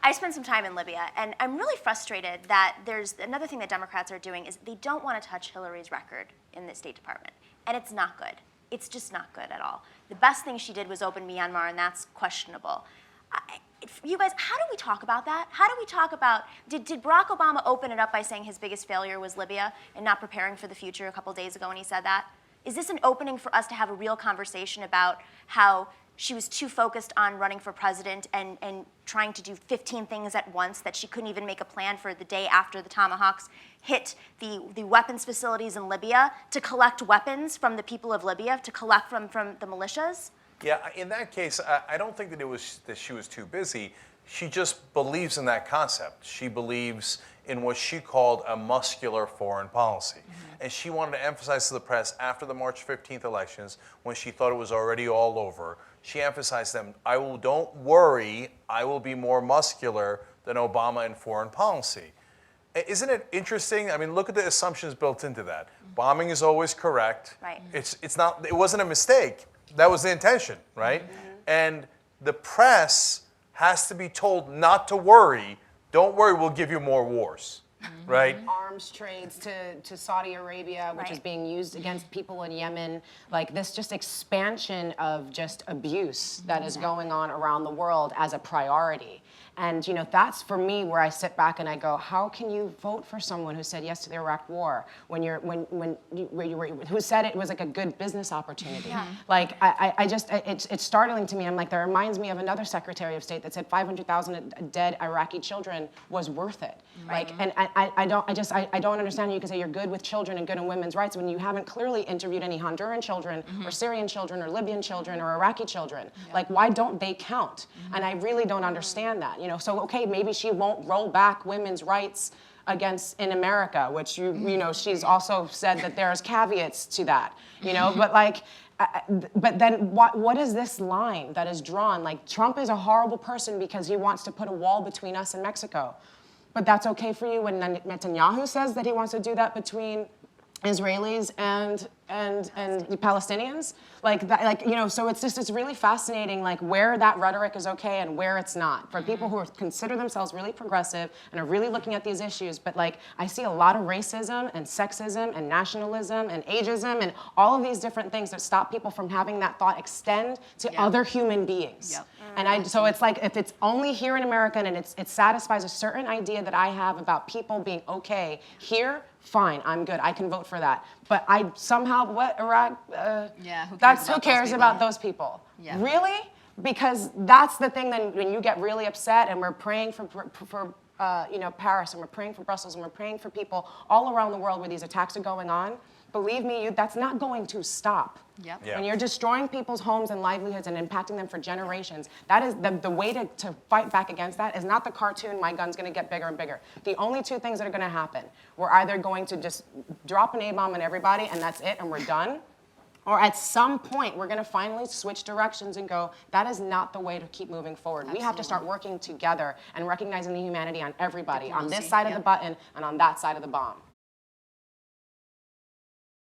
I spent some time in Libya, and I'm really frustrated that there's another thing that Democrats are doing is they don't want to touch Hillary's record in the State Department, and it's not good. It's just not good at all. The best thing she did was open Myanmar, and that's questionable. You guys, how do we talk about that? How do we talk about, did Barack Obama open it up by saying his biggest failure was Libya and not preparing for the future a couple days ago when he said that? Is this an opening for us to have a real conversation about how she was too focused on running for president and trying to do 15 things at once that she couldn't even make a plan for the day after the Tomahawks hit the weapons facilities in Libya to collect weapons from the people of Libya, to collect from the militias? Yeah, in that case, I don't think that it was that she was too busy. She just believes in that concept. She believes in what she called a muscular foreign policy. And she wanted to emphasize to the press after the March 15th elections, when she thought it was already all over, she emphasized them, don't worry, I will be more muscular than Obama in foreign policy. Isn't it interesting? I mean, look at the assumptions built into that. Bombing is always correct. Right. It wasn't a mistake. That was the intention, right? And the press has to be told not to worry. Don't worry, we'll give you more wars, right? Arms trades to Saudi Arabia, which is being used against people in Yemen. Like this just expansion of just abuse that is going on around the world as a priority. And you know, that's for me where I sit back and I go, how can you vote for someone who said yes to the Iraq War when who said it was like a good business opportunity? Yeah. Like it's startling to me. I'm like, that reminds me of another Secretary of State that said 500,000 dead Iraqi children was worth it. Right. Like, and I don't understand. You can say you're good with children and good in women's rights when you haven't clearly interviewed any Honduran children or Syrian children or Libyan children or Iraqi children. Yeah. Like, why don't they count? And I really don't understand that. You know, so okay, maybe she won't roll back women's rights in America, which you know, she's also said that there's caveats to that. You know, but like. But then what is this line that is drawn? Like, Trump is a horrible person because he wants to put a wall between us and Mexico. But that's okay for you when Netanyahu says that he wants to do that between Israelis and the Palestinians? Like that, like, you know, so it's really fascinating, like, where that rhetoric is okay and where it's not. For people who consider themselves really progressive and are really looking at these issues, but like, I see a lot of racism and sexism and nationalism and ageism and all of these different things that stop people from having that thought extend to other human beings. Yep. So it's like, if it's only here in America and it satisfies a certain idea that I have about people being okay here, fine, I'm good, I can vote for that. But I somehow, Iraq? Who cares about those people? Yeah. Really? Because that's the thing that when you get really upset and we're praying for Paris and we're praying for Brussels and we're praying for people all around the world where these attacks are going on, believe me, that's not going to stop. Yep. Yeah. When you're destroying people's homes and livelihoods and impacting them for generations, that is the way to fight back against that is not the cartoon, my gun's gonna get bigger and bigger. The only two things that are gonna happen, we're either going to just drop an A-bomb on everybody and that's it and we're done, or at some point we're gonna finally switch directions and go, that is not the way to keep moving forward. Absolutely. We have to start working together and recognizing the humanity on everybody, on this side of the button and on that side of the bomb.